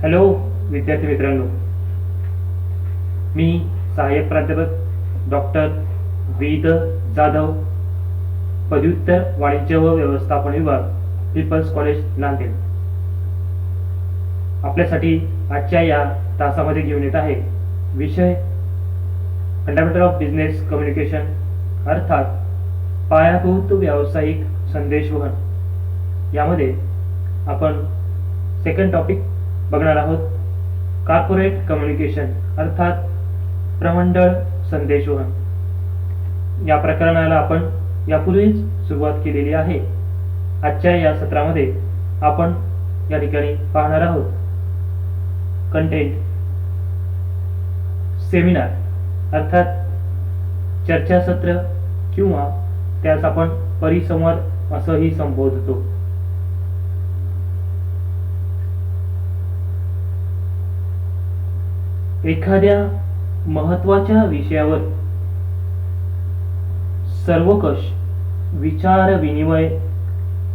Hello विद्यार्थी मित्रांनो, मी सहाय्यक प्राध्यापक डॉक्टर वेद जाधव, पदव्युत्तर वाणिज्य व व्यवस्थापन विभाग, पीपल्स कॉलेज नांदेड, आपल्यासाठी आजच्या या तासामध्ये घेऊन येत आहे विषय फंडामेंटल ऑफ बिझनेस कम्युनिकेशन, अर्थात पायाभूत व्यावसायिक संदेशवहन. यामध्ये आपण सेकंड टॉपिक बघणार आहोत, कॉर्पोरेट कम्युनिकेशन अर्थात प्रमंडळ संदेशवहन. या प्रकरणाला आपण यापूर्वीच सुरुवात केलेली आहे. आजच्या या सत्रामध्ये आपण या ठिकाणी पाहणार आहोत कंटेंट सेमिनार अर्थात चर्चासत्र किंवा त्यास आपण परिसंवाद असंही संबोधतो. एखाद्या महत्त्वाच्या विषयावर सर्वकष विचार विनिमय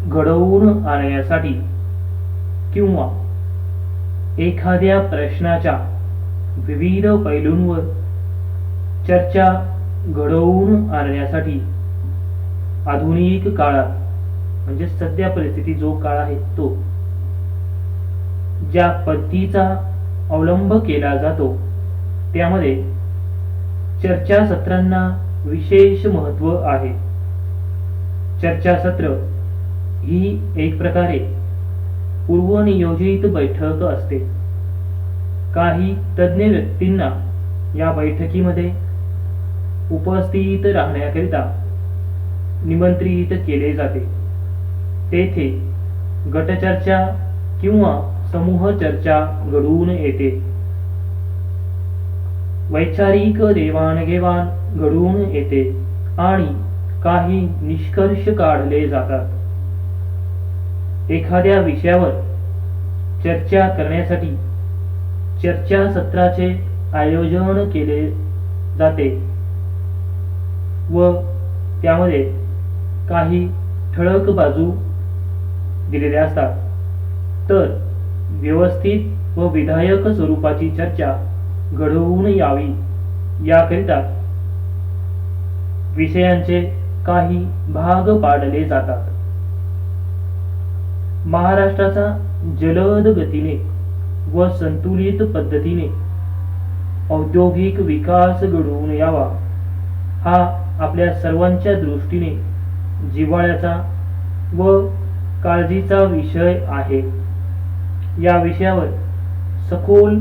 घडवून आणण्यासाठी किंवा एखाद्या प्रश्नाच्या विविध पैलूंवर चर्चा घडवून आणण्यासाठी आधुनिक काळात म्हणजे सध्या परिस्थिती जो काळ आहे तो ज्या पद्धतीचा अवलंब केला जातो त्यामध्ये चर्चासत्रांना विशेष महत्त्व आहे. चर्चासत्र ही एक प्रकारे पूर्वनियोजित बैठक असते. काही तज्ञ व्यक्तींना या बैठकीमध्ये उपस्थित राहण्याकरिता निमंत्रित केले जाते. तेथे गटचर्चा किंवा समूह चर्चा घडून येते. वैचारिक देवाणघेवाण घडून येते आणि काही निष्कर्ष काढले जातात. एखाद्या विषयावर चर्चा करण्यासाठी चर्चासत्राचे आयोजन केले जाते व त्यामध्ये काही ठळक बाजू दिलेल्या असतात. तर व्यवस्थित व विधायक स्वरूपाची चर्चा घडवून यावी याकरिता विषयांचे काही भाग पाडले जातात. महाराष्ट्राचा जलद गतीने व संतुलित पद्धतीने औद्योगिक विकास घडवून यावा हा आपल्या सर्वांच्या दृष्टीने जिव्हाळ्याचा व काळजीचा विषय आहे. या विषयावर सखोल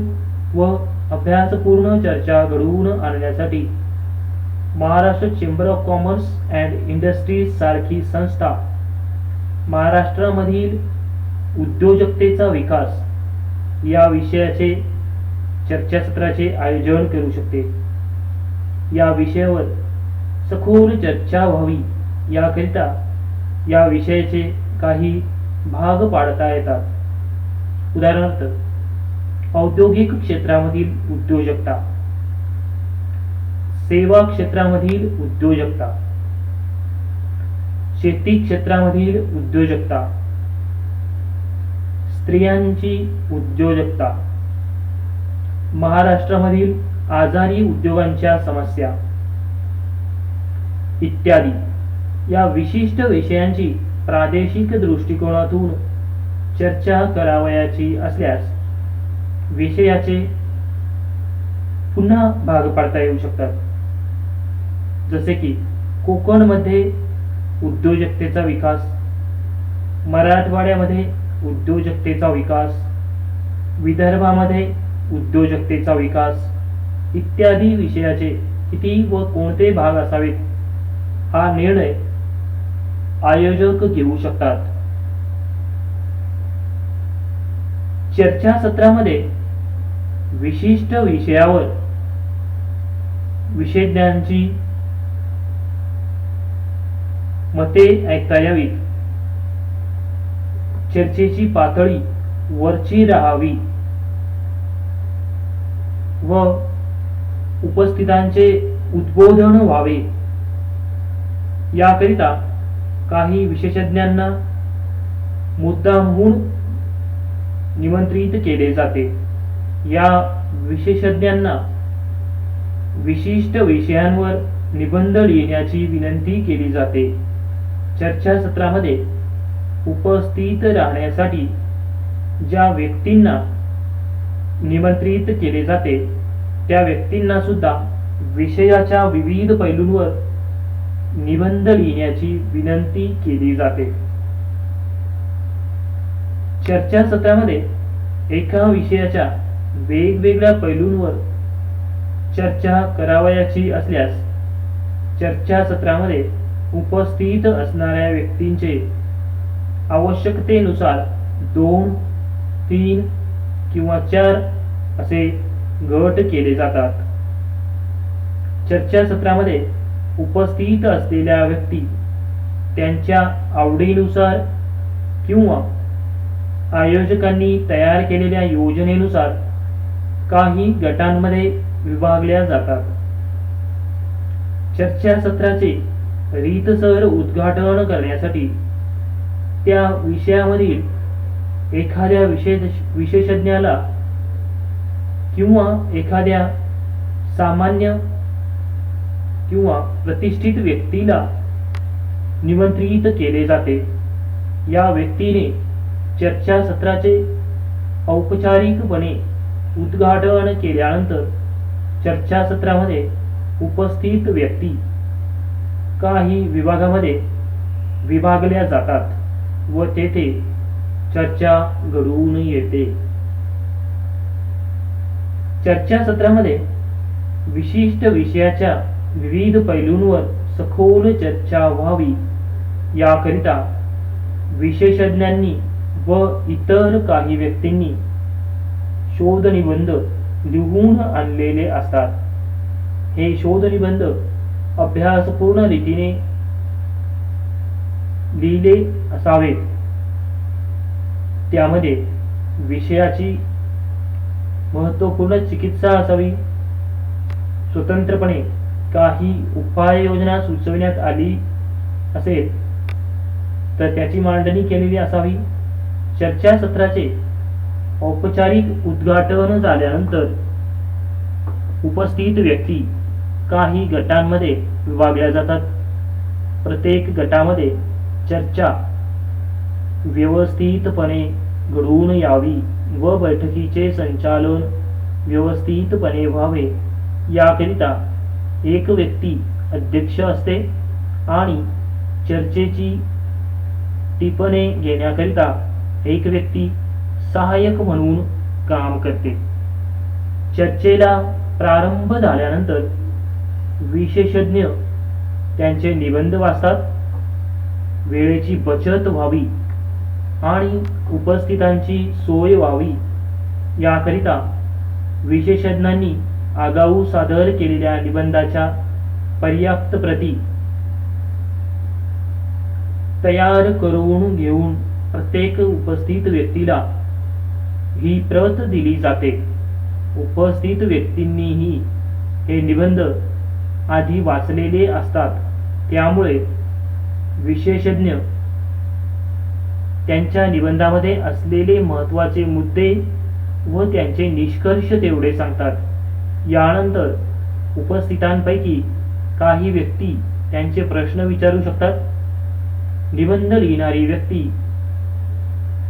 व अभ्यासपूर्ण चर्चा घडवून आणण्यासाठी Maharashtra chamber of commerce and industries सारखी संस्था महाराष्ट्रामधील उद्योजकतेचा विकास या विषयाचे चर्चासत्राचे आयोजन करू शकते. या विषयावर सखोल चर्चा व्हावी याकरिता या विषयाचे काही भाग पाडता येतात. उदाहरणार्थ औद्योगिक क्षेत्रामधील उद्योजकता, सेवा क्षेत्रामधील उद्योजकता, शेती क्षेत्रामधील उद्योजकता, स्त्रियांची उद्योजकता, महाराष्ट्रामधील आजारी उद्योगांच्या समस्या इत्यादी या विशिष्ट विषयांची प्रादेशिक दृष्टिकोनातून चर्चा करावयाची असल्यास विषयाचे पुन्हा भाग पाडता येऊ शकतात. जसे की कोकणमध्ये उद्योजकतेचा विकास, मराठवाड्यामध्ये उद्योजकतेचा विकास, विदर्भामध्ये उद्योजकतेचा विकास इत्यादी विषयाचे किती व कोणते भाग असावेत हा निर्णय आयोजक घेऊ शकतात. चर्चासत्रामध्ये विशिष्ट विषयावर विशेषज्ञांची मते ऐकता यावीत, चर्चेची पातळी वरची राहावी व उपस्थितांचे उद्बोधन व्हावे याकरिता काही विशेषज्ञांना मुद्दामहून निमंत्रित केले जाते. या विशेषज्ञांना विशिष्ट विषयांवर निबंध लिहिण्याची विनंती केली जाते. चर्चासत्रामध्ये उपस्थित राहण्यासाठी ज्या व्यक्तींना निमंत्रित केले जाते त्या व्यक्तींना सुद्धा विषयाच्या विविध पैलूंवर निबंध लिहिण्याची विनंती केली जाते. चर्चासत्रामध्ये एका विषयाच्या वेगवेगळ्या पैलूंवर चर्चा करावयाची असल्यास चर्चासत्रामध्ये उपस्थित असणाऱ्या व्यक्तींचे आवश्यकतेनुसार 2, 3 किंवा 4 असे गट केले जातात. चर्चासत्रामध्ये उपस्थित असलेल्या व्यक्ती त्यांच्या आवडीनुसार किंवा आयोजकांनी तयार केलेल्या योजनेनुसार काही गटांमध्ये विभागल्या जातात. चर्चासत्राचे रीतसर उद्घाटन करण्यासाठी त्या विषयामधील एखाद्या विशेषज्ञाला किंवा एखाद्या सामान्य किंवा प्रतिष्ठित व्यक्तीला निमंत्रित केले जाते. या व्यक्तीने चर्चासत्राचे औपचारिकपणे उद्घाटन केल्यानंतर चर्चासत्रामध्ये उपस्थित व्यक्ती काही विभागामध्ये विभागल्या जातात व तेथे चर्चा घडून येते. चर्चासत्रामध्ये विशिष्ट विषयाच्या विविध पैलूंवर सखोल चर्चा व्हावी याकरिता विशेषज्ञांनी व इतर काही व्यक्तींनी शोधनिबंध लिहून आणलेले असतात. हे शोधनिबंध अभ्यासपूर्ण रीतीने लिहिले असावेत. त्यामध्ये विषयाची महत्त्वपूर्ण चिकित्सा असावी. स्वतंत्रपणे काही उपाययोजना सुचविण्यात आली असेल तर त्याची मांडणी केलेली असावी. चर्चासत्राचे औपचारिक उद्घाटन झाल्यानंतर उपस्थित व्यक्ती काही गटांमध्ये विभागल्या जातात. प्रत्येक गटामध्ये चर्चा व्यवस्थितपणे घडून यावी व बैठकीचे संचालन व्यवस्थितपणे व्हावे याकरिता एक व्यक्ती अध्यक्ष असते आणि चर्चेची टिपणे घेण्याकरिता एक व्यक्ती सहाय्यक म्हणून काम करते. चर्चेला प्रारंभ झाल्यानंतर विशेषज्ञ त्यांचे निबंध वाचतात. वेळेची बचत व्हावी आणि उपस्थितांची सोय व्हावी याकरिता विशेषज्ञांनी आगाऊ सादर केलेल्या निबंधाच्या पर्याप्त प्रती तयार करून घेऊन प्रत्येक उपस्थित व्यक्तीला ही प्रत दिली जाते. उपस्थित व्यक्तींनीही हे निबंध आधी वाचलेले असतात. त्यामुळे विशेषज्ञ त्यांच्या निबंधामध्ये असलेले महत्त्वाचे मुद्दे व त्यांचे निष्कर्ष तेवढे सांगतात. यानंतर उपस्थितांपैकी काही व्यक्ती त्यांचे प्रश्न विचारू शकतात. निबंध लिहिणारी व्यक्ती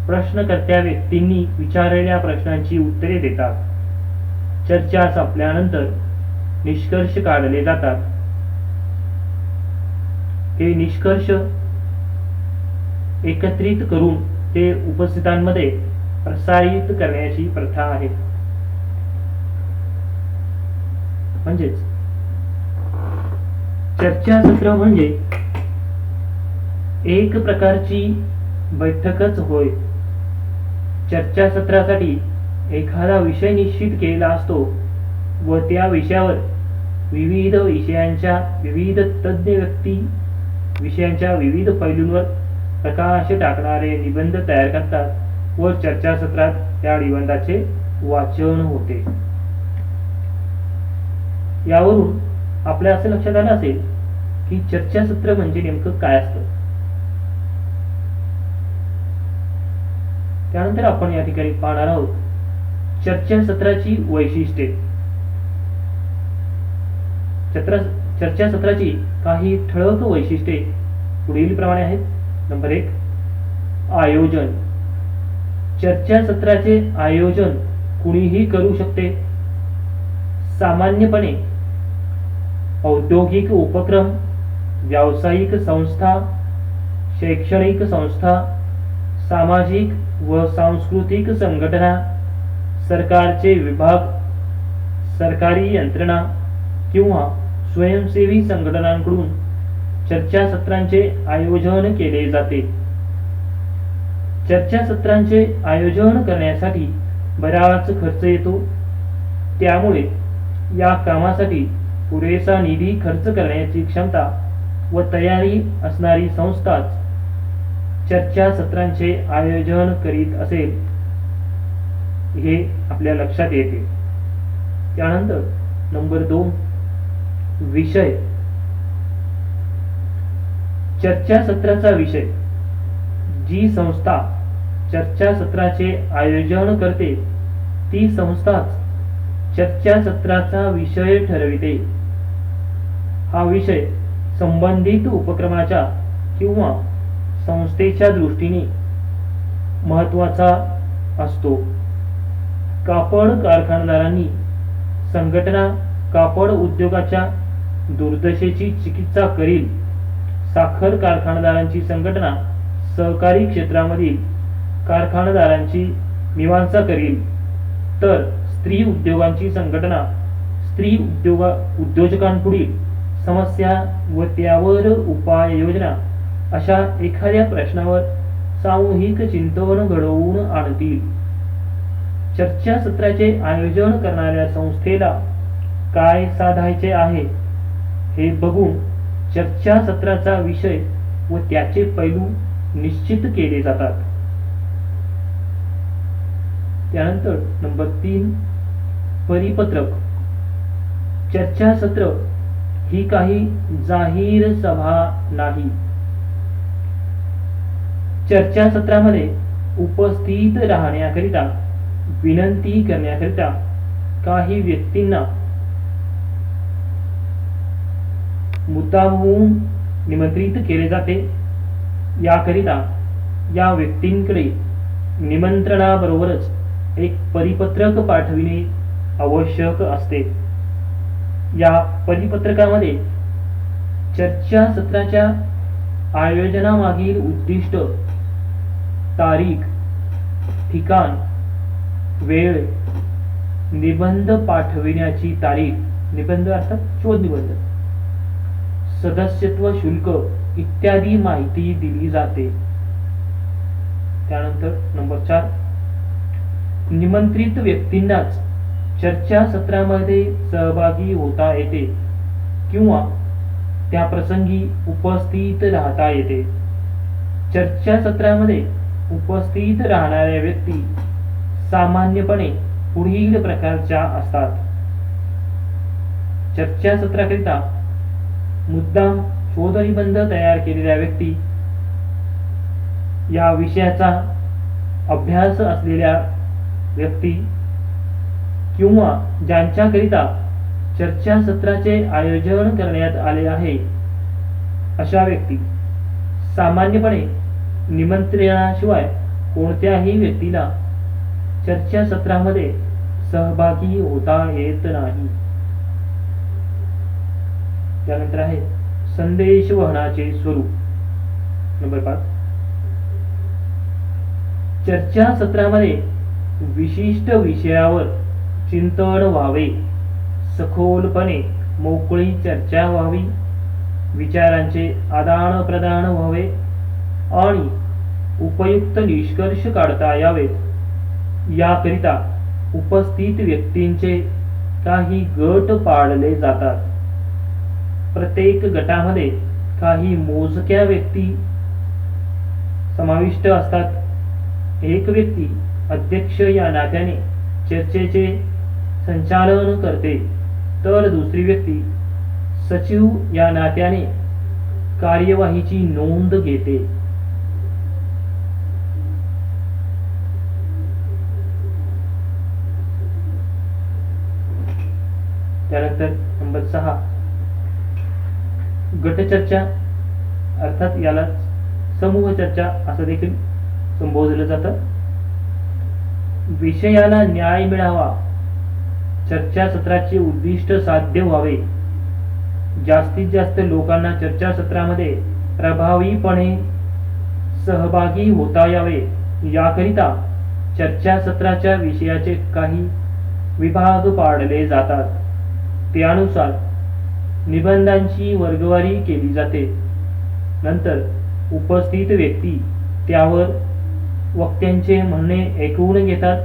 प्रश्नकर्त्या व्यक्तींनी विचारलेल्या प्रश्नांची उत्तरे देतात. चर्चा संपल्यानंतर निष्कर्ष काढले जातात. हे निष्कर्ष एकत्रित करून ते उपस्थितांमध्ये प्रसारित करण्याची प्रथा आहे. म्हणजेच चर्चासत्र म्हणजे एक प्रकारची बैठकच होय. चर्चासत्रासाठी एखादा विषय निश्चित केलेला असतो व त्या विषयावर विविध विषयांच्या विविध तज्ज्ञ व्यक्ती विषयांच्या विविध पैलूंवर प्रकाश टाकणारे निबंध तयार करतात व चर्चासत्रात त्या निबंधाचे वाचन होते. यावरून आपल्या असे लक्षात आलं असेल की चर्चासत्र म्हणजे नेमकं काय असतं. त्यानंतर आपण या ठिकाणी पाहणार आहोत चर्चासत्राची वैशिष्ट्ये. चर्चासत्राची काही ठळक वैशिष्ट्ये पुढील प्रमाणे आहेत. नंबर 1, आयोजन. चर्चासत्राचे आयोजन कुणीही करू शकते. सामान्यपणे औद्योगिक उपक्रम, व्यावसायिक संस्था, शैक्षणिक संस्था, सामाजिक व सांस्कृतिक संघटना, सरकारचे विभाग, सरकारी यंत्रणा किंवा स्वयंसेवी संघटनांकडून चर्चासत्रांचे आयोजन केले जाते. चर्चासत्रांचे आयोजन करण्यासाठी बराच खर्च येतो. त्यामुळे या कामासाठी पुरेसा निधी खर्च करण्याची क्षमता व तयारी असणारी संस्थाच चर्चासत्रांचे आयोजन करीत असेल हे आपल्या लक्षात येते. त्यानंतर नंबर 2, विषय. चर्चासत्राचा विषय. जी संस्था चर्चासत्राचे आयोजन करते ती संस्थाच चर्चासत्राचा विषय ठरविते. हा विषय संबंधित उपक्रमाच्या किंवा संस्थेच्या दृष्टीने महत्त्वाचा असतो. कापड कारखानदारांनी संघटना कापड उद्योगाच्या दुर्दशेची चिकित्सा करील. साखर कारखानदारांची संघटना सहकारी क्षेत्रामधील कारखानदारांची मीमांसा करील. तर स्त्री उद्योगांची संघटना स्त्री उद्योजकांपुढील समस्या व त्यावर उपाययोजना अशा एखाद्या प्रश्नावर सामूहिक चिंतन घडवून आणतील. चर्चासत्राचे आयोजन करणाऱ्या संस्थेला काय साधायचे आहे हे बघून चर्चासत्राचा विषय व त्याचे पैलू निश्चित केले जातात. त्यानंतर नंबर 3, परिपत्रक. चर्चासत्र ही काही जाहीर सभा नाही. चर्चासत्रामध्ये उपस्थित राहण्याकरिता विनंती करण्याकरिता काही व्यक्तींना मुद्दामहून निमंत्रित केले जाते. याकरिता या व्यक्तींकडे निमंत्रणाबरोबरच एक परिपत्रक पाठविणे आवश्यक असते. या परिपत्रकामध्ये चर्चासत्राच्या आयोजनामागील उद्दिष्ट, तारीख, ठिकाण, वेळ, निबंध पाठविण्याची तारीख, निबंध अर्थात शोध निबंध, सदस्यत्व शुल्क इत्यादी माहिती दिली जाते. त्यानंतर नंबर 4, निमंत्रित व्यक्तींनाच चर्चासत्रामध्ये सहभागी होता येते किंवा त्या प्रसंगी उपस्थित राहता येते. चर्चासत्रामध्ये उपस्थित राहणाऱ्या व्यक्ती सामान्यपणे पुढील प्रकारच्या असतात. चर्चासत्राकरिता मुद्दाम शोधनिबंध तयार केलेल्या व्यक्ती, या विषयाचा अभ्यास असलेल्या व्यक्ती किंवा ज्यांच्याकरिता चर्चासत्राचे आयोजन करण्यात आले आहे अशा व्यक्ती. सामान्यपणे निमंत्रणाशिवाय कोणत्याही व्यक्तीला चर्चासत्रामध्ये सहभागी होता येत नाही. त्यानंतर आहे संदेश वहनाचे स्वरूप. नंबर 5, चर्चासत्रामध्ये विशिष्ट विषयावर चिंतन व्हावे, सखोलपणे मोकळी चर्चा व्हावी, विचारांचे आदान प्रदान व्हावे आणि उपयुक्त निष्कर्ष काढता यावेत. याकरिता उपस्थित व्यक्तींचे काही गट पाडले जातात. प्रत्येक गटामध्ये काही मोजक्या व्यक्ती समाविष्ट असतात. एक व्यक्ती अध्यक्ष या नात्याने चर्चेचे संचालन करते, तर दुसरी व्यक्ती सचिव या नात्याने कार्यवाहीची नोंद घेते. त्यानंतर नंबर 6 गटचर्चा, अर्थात याला समूह चर्चा असं देखील संबोधलं जातं. विषयाला न्याय मिळावा, चर्चासत्राचे उद्दिष्ट साध्य व्हावे, जास्तीत जास्त लोकांना चर्चासत्रामध्ये प्रभावीपणे सहभागी होता यावे याकरिता चर्चासत्राच्या विषयाचे काही विभाग पाडले जातात. त्यानुसार निबंधांची वर्गवारी केली जाते. नंतर उपस्थित व्यक्ती त्यावर वक्त्यांचे म्हणणे ऐकून घेतात,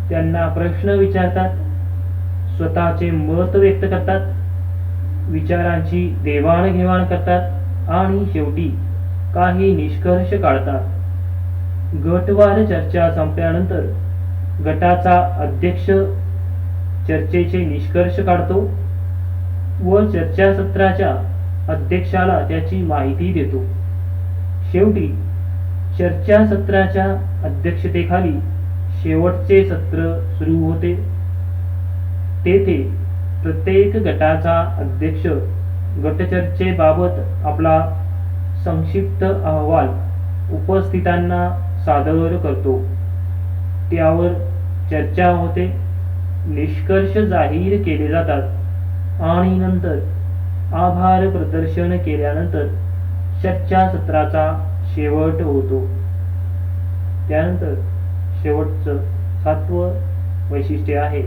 त्यांना प्रश्न विचारतात, स्वतःचे मत व्यक्त करतात, विचारांची देवाणघेवाण करतात आणि शेवटी काही निष्कर्ष काढतात. गटवार चर्चा संपल्यानंतर गटाचा अध्यक्ष चर्चेचे निष्कर्ष काढतो व चर्चासत्राच्या अध्यक्षाला त्याची माहिती देतो. शेवटी चर्चासत्राच्या अध्यक्षतेखाली शेवटचे सत्र सुरू होते. तेथे प्रत्येक गटाचा अध्यक्ष गटचर्चेबाबत आपला संक्षिप्त अहवाल उपस्थितांना सादर करतो. त्यावर चर्चा होते, निष्कर्ष जाहीर केले जातात आणि नंतर आभार प्रदर्शन केल्यानंतर चर्चासत्राचा शेवट होतो. त्यानंतर शेवटचं 7वं वैशिष्ट्य आहे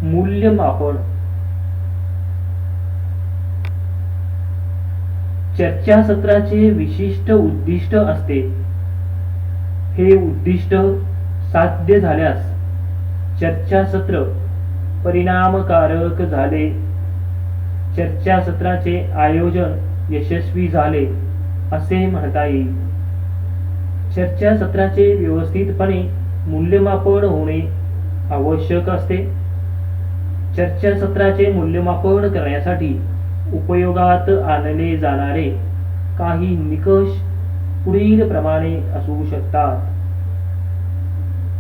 मूल्यमापन. चर्चासत्राचे विशिष्ट उद्दिष्ट असते. हे उद्दिष्ट साध्य झाल्यास चर्चासत्र परिणामकारक झाले, चर्चासत्राचे आयोजन यशस्वी झाले असे म्हणता येईल. चर्चासत्राचे व्यवस्थितपणे मूल्यमापन होणे आवश्यक असते. चर्चासत्राचे मूल्यमापन करण्यासाठी उपयोगात आणले जाणारे काही निकष पुढील प्रमाणे असू शकतात.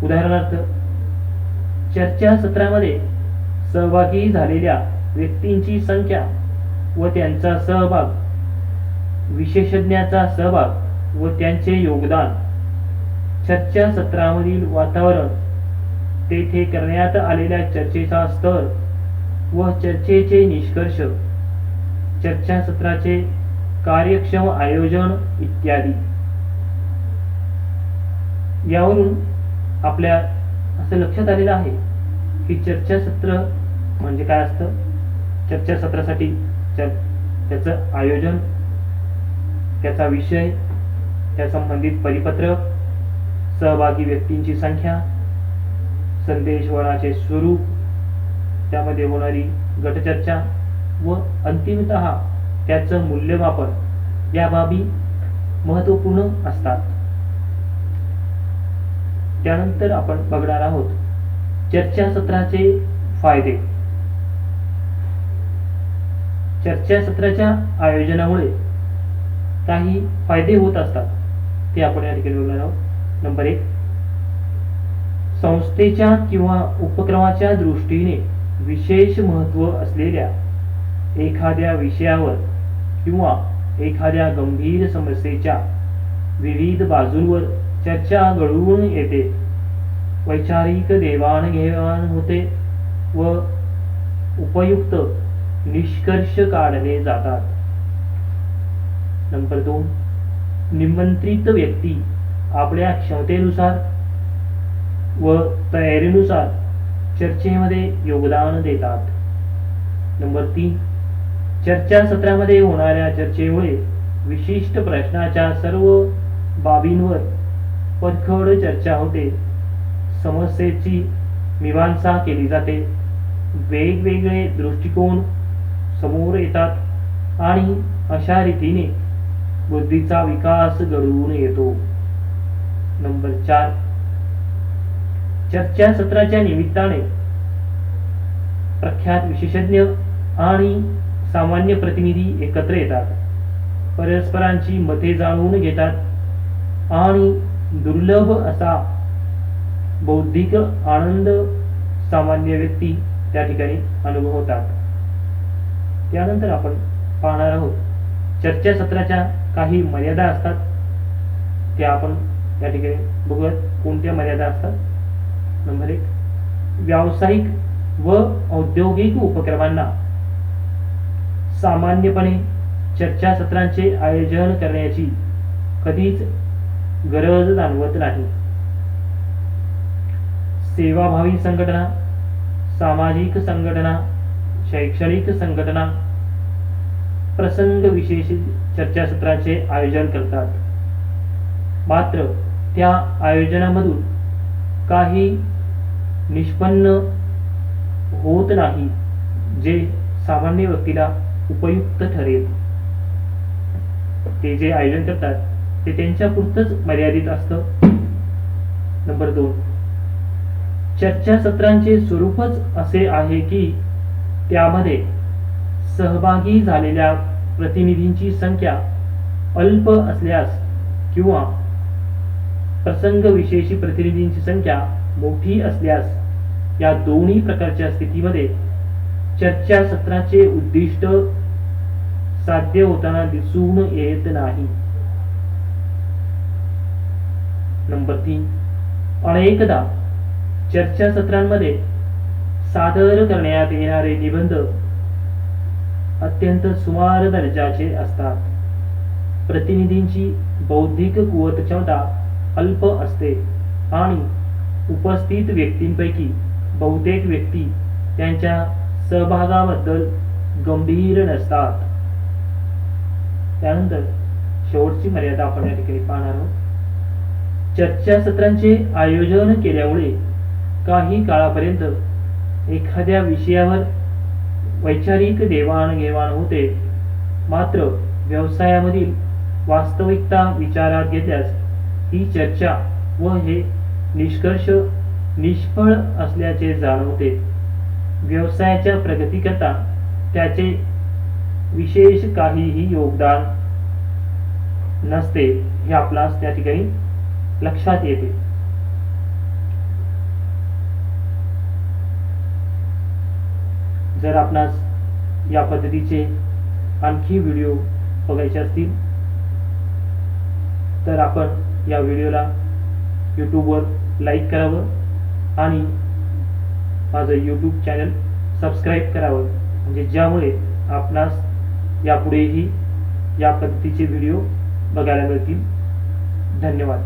उदाहरणार्थ, चर्चासत्रामध्ये सहभागी झालेल्या व्यक्तींची संख्या व त्यांचा सहभाग, विशेषज्ञाचा सहभाग व त्यांचे योगदान, चर्चासत्रामधील वातावरण, तेथे करण्यात आलेल्या चर्चेचा स्तर व चर्चेचे निष्कर्ष, चर्चासत्राचे कार्यक्षम आयोजन इत्यादी. यावरून आपल्या असं लक्षात आलेलं आहे की चर्चासत्र म्हणजे काय असतं. चर्चासत्रासाठी त्याचं आयोजन, त्याचा विषय, त्या संबंधित परिपत्रक, सहभागी व्यक्तींची संख्या, संदेशवहनाचे स्वरूप, त्यामध्ये होणारी गटचर्चा व अंतिमतः त्याचं मूल्यमापन, या बाबी महत्त्वपूर्ण असतात. त्यानंतर आपण बघणार आहोत चर्चासत्राचे फायदे. चर्चासत्राच्या आयोजनामुळे काही फायदे होत असतात, ते आपण या ठिकाणी बघणार आहोत. नंबर 1, संस्थेच्या किंवा उपक्रमाच्या दृष्टीने विशेष महत्त्व असलेल्या एखाद्या विषयावर किंवा एखाद्या गंभीर समस्येच्या विविध बाजूंवर चर्चा घडून येते, वैचारिक देवाणघेवाण होते व उपयुक्त निष्कर्ष काढले जातात. नंबर 2, निमंत्रित व्यक्ती आपल्या क्षमतेनुसार व तयारीनुसार चर्चेमध्ये योगदान देतात. नंबर 3, चर्चासत्रामध्ये होणाऱ्या चर्चेमुळे विशिष्ट प्रश्नाच्या सर्व बाबींवर परखड चर्चा होते, समस्येची मीमांसा केली जाते, वेगवेगळे दृष्टिकोन समोर येतात आणि अशा रीतीने बुद्धीचा विकास घडून येतो. नंबर 4, चर्चासत्राच्या निमित्ताने प्रख्यात विशेषज्ञ आणि सामान्य प्रतिनिधी एकत्र येतात, परस्परांची मते जाणून घेतात आणि दुर्लभ असा बौद्धिक आनंद सामान्य व्यक्ती त्या ठिकाणी अनुभवतात. त्यानंतर आपण पाहणार आहोत चर्चासत्राच्या काही मर्यादा असतात, त्या आपण या ठिकाणी बघूयात कोणत्या मर्यादा असतात. नंबर 1, व्यावसायिक व औद्योगिक उपक्रमांना सामान्यपणे चर्चासत्रांचे आयोजन करण्याची कधीच गरज जाणवत नाही. सेवाभावी संघटना, सामाजिक संघटना, शैक्षणिक संघटना प्रसंग विशेष चर्चासत्रांचे आयोजन करतात. मात्र त्या आयोजनामधून काही निष्पन्न होत नाही जे सामान्य व्यक्तीला उपयुक्त ठरेल. ते जे आयोजन करतात ते त्यांच्या पुरतच मर्यादित असतं. नंबर 2, चर्चासत्रांचे स्वरूपच असे आहे की त्यामध्ये सहभागी झालेल्या प्रतिनिधींची संख्या अल्प असल्यास किंवा प्रसंगविशेषी प्रतिनिधींची संख्या मोठी असल्यास या दोन्ही प्रकारच्या स्थितीमध्ये चर्चासत्राचे उद्दिष्ट साध्य होताना दिसून येत नाही. नंबर 3, अनेकदा चर्चासत्रांमध्ये सादर करण्यात येणारे निबंध अत्यंत सुमार दर्जाचे असतात. प्रतिनिधींची बौद्धिक कुवत क्षमता अल्प असते आणि उपस्थित व्यक्तींपैकी बहुतेक व्यक्ती त्यांच्या सहभागाबद्दल गंभीर नसतात. त्यानंतर शेवटची मर्यादा आपण या ठिकाणी पाहणार आहोत. चर्चासत्रांचे आयोजन केल्यामुळे काही काळापर्यंत एखाद्या विषयावर वैचारिक देवाणघेवाण होते. मात्र व्यवसायामधील वास्तविकता विचारात घेतल्यास ही चर्चा व हे निष्कर्ष निष्फळ असल्याचे जाणवते. व्यवसायाच्या प्रगतीकरता त्याचे विशेष काहीही योगदान नसते हे आपणास त्या ठिकाणी लक्षात येते. जर आपणास या पद्धतीचे आणखी व्हिडिओ बघायचे असतील तर आपण या व्हिडिओला यूट्यूबवर लाईक करावं आणि माझं यूट्यूब चॅनल सबस्क्राईब करावं, म्हणजे ज्यामुळे आपणास यापुढेही या पद्धतीचे व्हिडिओ बघायला मिळतील. धन्यवाद.